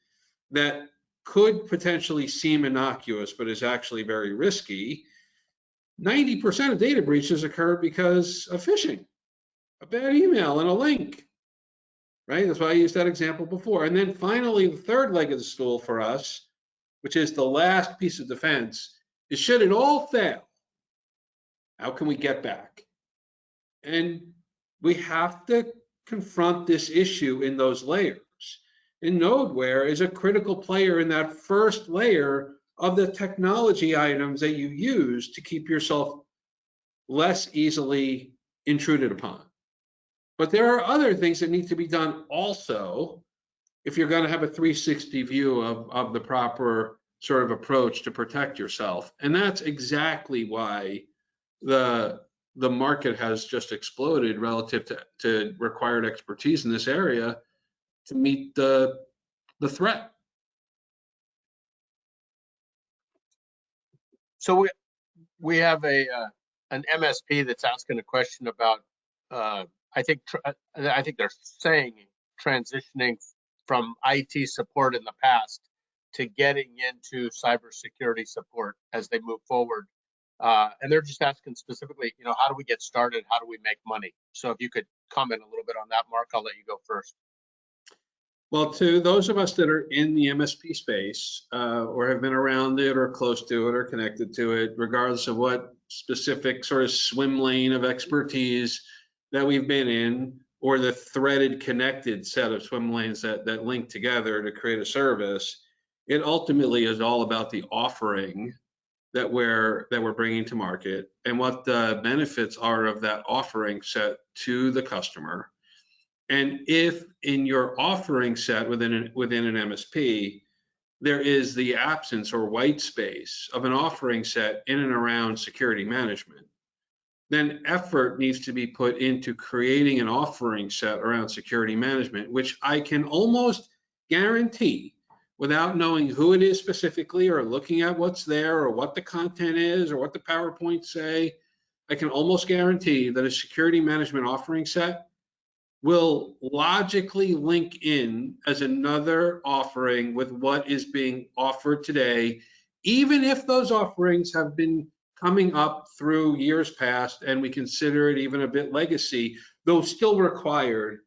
[SPEAKER 3] that could potentially seem innocuous, but is actually very risky. 90% of data breaches occur because of phishing, a bad email and a link, right? That's why I used that example before. And then finally, the third leg of the stool for us, which is the last piece of defense, is should it all fail, how can we get back? And we have to confront this issue in those layers. And Nodeware is a critical player in that first layer of the technology items that you use to keep yourself less easily intruded upon. But there are other things that need to be done also if you're going to have a 360 view of the proper sort of approach to protect yourself. And that's exactly why the market has just exploded relative to required expertise in this area to meet the threat.
[SPEAKER 1] So we have an MSP that's asking a question about I think they're saying transitioning from IT support in the past to getting into cybersecurity support as they move forward. And they're just asking specifically, how do we get started? How do we make money? So if you could comment a little bit on that, Mark, I'll let you go first.
[SPEAKER 3] Well, to those of us that are in the MSP space or have been around it or close to it or connected to it, regardless of what specific sort of swim lane of expertise that we've been in, or the threaded connected set of swim lanes that link together to create a service, It ultimately is all about the offering that we're bringing to market and what the benefits are of that offering set to the customer. And if in your offering set within an MSP, there is the absence or white space of an offering set in and around security management, then effort needs to be put into creating an offering set around security management, which I can almost guarantee, without knowing who it is specifically or looking at what's there or what the content is or what the PowerPoints say, I can almost guarantee that a security management offering set will logically link in as another offering with what is being offered today, even if those offerings have been coming up through years past and we consider it even a bit legacy, though still required.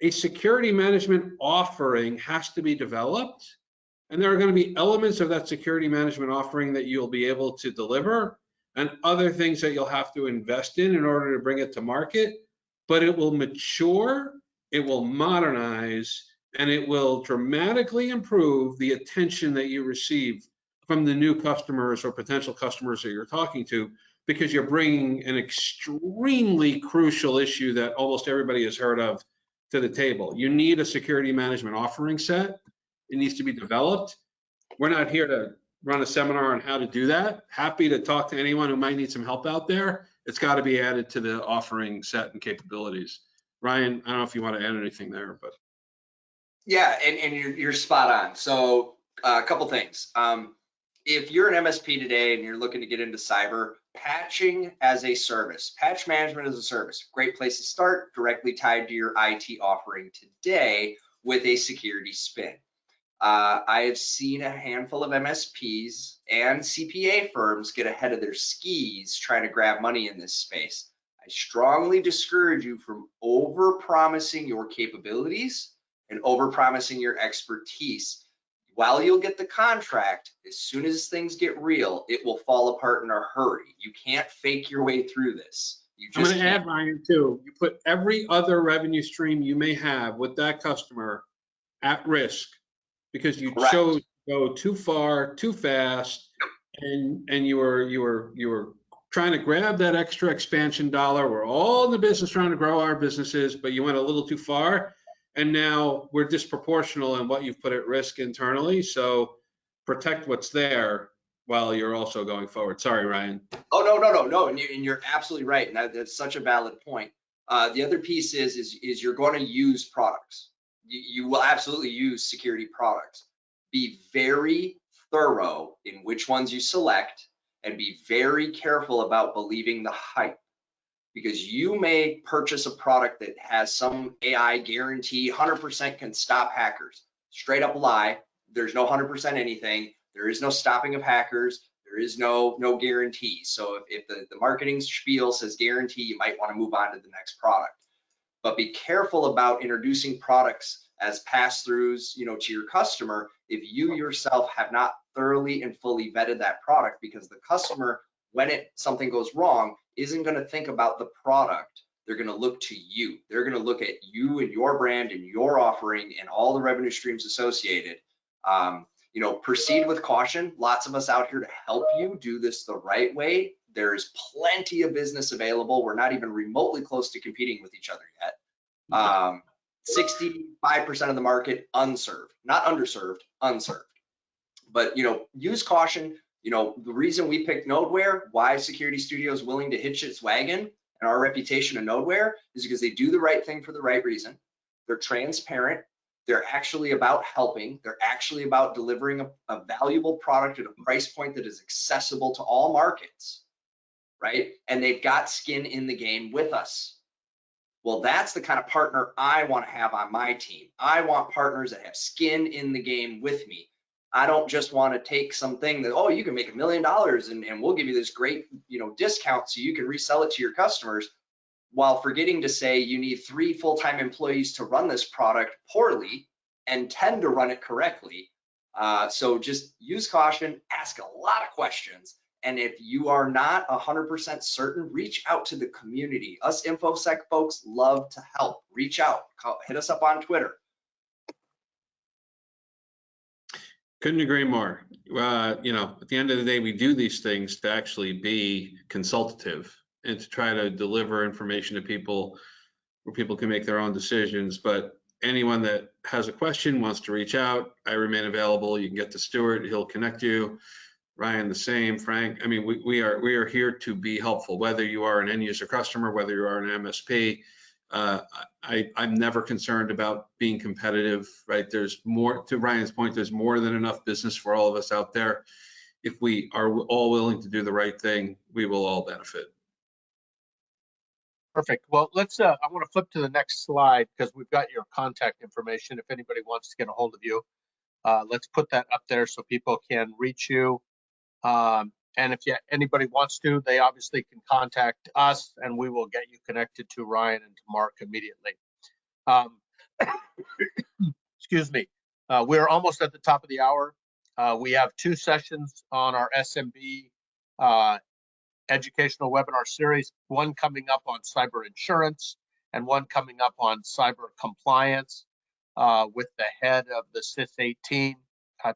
[SPEAKER 3] A security management offering has to be developed, and there are going to be elements of that security management offering that you'll be able to deliver and other things that you'll have to invest in order to bring it to market. But it will mature, it will modernize, and it will dramatically improve the attention that you receive from the new customers or potential customers that you're talking to, because you're bringing an extremely crucial issue that almost everybody has heard of to the table. You need a security management offering set. It needs to be developed. We're not here to run a seminar on how to do that. Happy to talk to anyone who might need some help out there. It's got to be added to the offering set and capabilities. Ryan, I don't know if you want to add anything there, but.
[SPEAKER 4] Yeah, and you're spot on. So a couple things. If you're an MSP today and you're looking to get into cyber, patching as a service, patch management as a service, great place to start, directly tied to your IT offering today with a security spin. I have seen a handful of MSPs and CPA firms get ahead of their skis trying to grab money in this space. I strongly discourage you from over-promising your capabilities and over-promising your expertise. While you'll get the contract, as soon as things get real, it will fall apart in a hurry. You can't fake your way through this.
[SPEAKER 3] I'm going to add, Ryan, too. You put every other revenue stream you may have with that customer at risk because you
[SPEAKER 4] Correct.
[SPEAKER 3] chose to go too far, too fast, and you were trying to grab that extra expansion dollar. We're all in the business trying to grow our businesses, but you went a little too far, and now we're disproportional in what you've put at risk internally. So protect what's there while you're also going forward. Sorry, Ryan.
[SPEAKER 4] Oh, no, and you're absolutely right, and that's such a valid point. The other piece is you're going to use products. You will absolutely use security products. Be very thorough in which ones you select and be very careful about believing the hype, because you may purchase a product that has some AI guarantee 100% can stop hackers. Straight up lie. There's no 100% anything. There is no stopping of hackers. There is no guarantee. So if the marketing spiel says guarantee, you might want to move on to the next product. But be careful about introducing products as pass-throughs, to your customer if you yourself have not thoroughly and fully vetted that product, because the customer, when something goes wrong, isn't going to think about the product. They're going to look to you. They're going to look at you and your brand and your offering and all the revenue streams associated. Proceed with caution. Lots of us out here to help you do this the right way. There's plenty of business available. We're not even remotely close to competing with each other yet. 65% of the market unserved, not underserved, unserved. But use caution. The reason we picked Nodeware, why SecurityStudio is willing to hitch its wagon and our reputation of Nodeware, is because they do the right thing for the right reason. They're transparent. They're actually about helping. They're actually about delivering a valuable product at a price point that is accessible to all markets, right? And they've got skin in the game with us. Well, that's the kind of partner I want to have on my team. I want partners that have skin in the game with me. I don't just want to take something that, oh, you can make $1 million and we'll give you this great, discount so you can resell it to your customers, while forgetting to say you need 3 full-time employees to run this product poorly and 10 to run it correctly. So just use caution, ask a lot of questions. And if you are not 100% certain, reach out to the community. Us InfoSec folks love to help. Reach out, hit us up on Twitter.
[SPEAKER 3] Couldn't agree more. You know, at the end of the day, we do these things to actually be consultative and to try to deliver information to people where people can make their own decisions. But anyone that has a question, wants to reach out, I remain available. You can get to Stuart, he'll connect you. Ryan, the same. Frank, I mean, we are here to be helpful, whether you are an end user customer, whether you are an MSP. I'm never concerned about being competitive, right? There's more, to Ryan's point, there's more than enough business for all of us out there. If we are all willing to do the right thing, we will all benefit.
[SPEAKER 1] Perfect. Well, let's, I want to flip to the next slide because we've got your contact information. If anybody wants to get a hold of you, let's put that up there so people can reach you. And if anybody wants to, they obviously can contact us and we will get you connected to Ryan and to Mark immediately. Excuse me. We're almost at the top of the hour. We have 2 sessions on our SMB educational webinar series, one coming up on cyber insurance and one coming up on cyber compliance with the head of the SIS 18,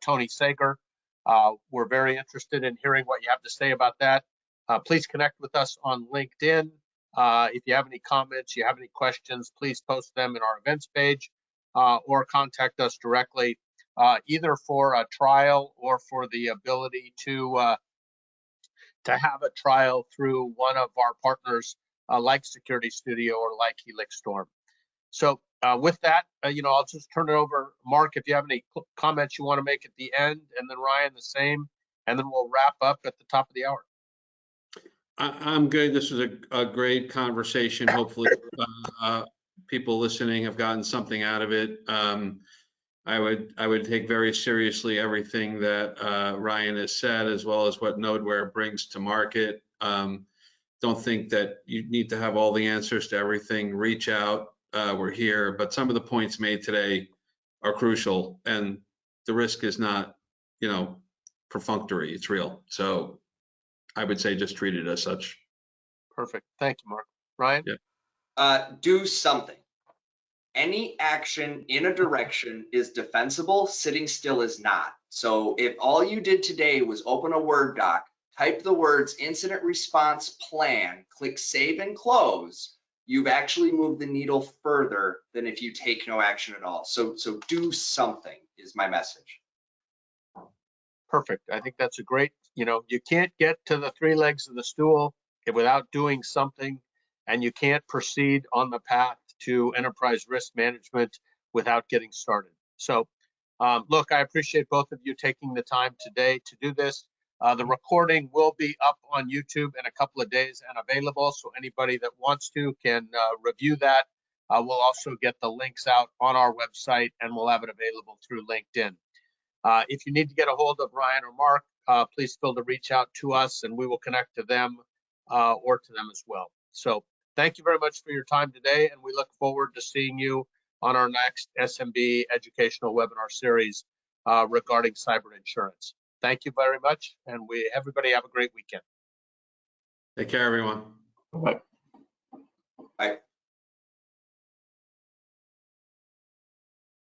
[SPEAKER 1] Tony Sager. We're very interested in hearing what you have to say about that. Please connect with us on LinkedIn. If you have any comments, you have any questions, please post them in our events page or contact us directly, either for a trial or for the ability to have a trial through one of our partners like SecurityStudio or like Helixstorm. So with that, you know, I'll just turn it over. Mark, if you have any comments you want to make at the end, and then Ryan the same, and then we'll wrap up at the top of the hour.
[SPEAKER 3] I'm good. This is a great conversation. Hopefully people listening have gotten something out of it. I would take very seriously everything that Ryan has said, as well as what Nodeware brings to market. Don't think that you need to have all the answers to everything. Reach out. We're here, but some of the points made today are crucial, and the risk is not, you know, perfunctory. It's real. So I would say just treat it as such.
[SPEAKER 1] Perfect. Thank you, Mark. Ryan?
[SPEAKER 3] Yeah.
[SPEAKER 4] Do something. Any action in a direction is defensible, sitting still is not. So if all you did today was open a Word doc, type the words incident response plan, click save and close, you've actually moved the needle further than if you take no action at all. So do something is my message.
[SPEAKER 1] Perfect. I think that's a great, you know, you can't get to the 3 legs of the stool without doing something, and you can't proceed on the path to enterprise risk management without getting started. So look, I appreciate both of you taking the time today to do this. The recording will be up on YouTube in a couple of days and available, so anybody that wants to can review that. We'll also get the links out on our website, and we'll have it available through LinkedIn. If you need to get a hold of Ryan or Mark, please feel to reach out to us and we will connect to them or to them as well. So thank you very much for your time today, and we look forward to seeing you on our next SMB educational webinar series regarding cyber insurance. Thank you very much, and everybody have a great weekend.
[SPEAKER 3] Take care, everyone.
[SPEAKER 2] Bye.
[SPEAKER 4] Bye.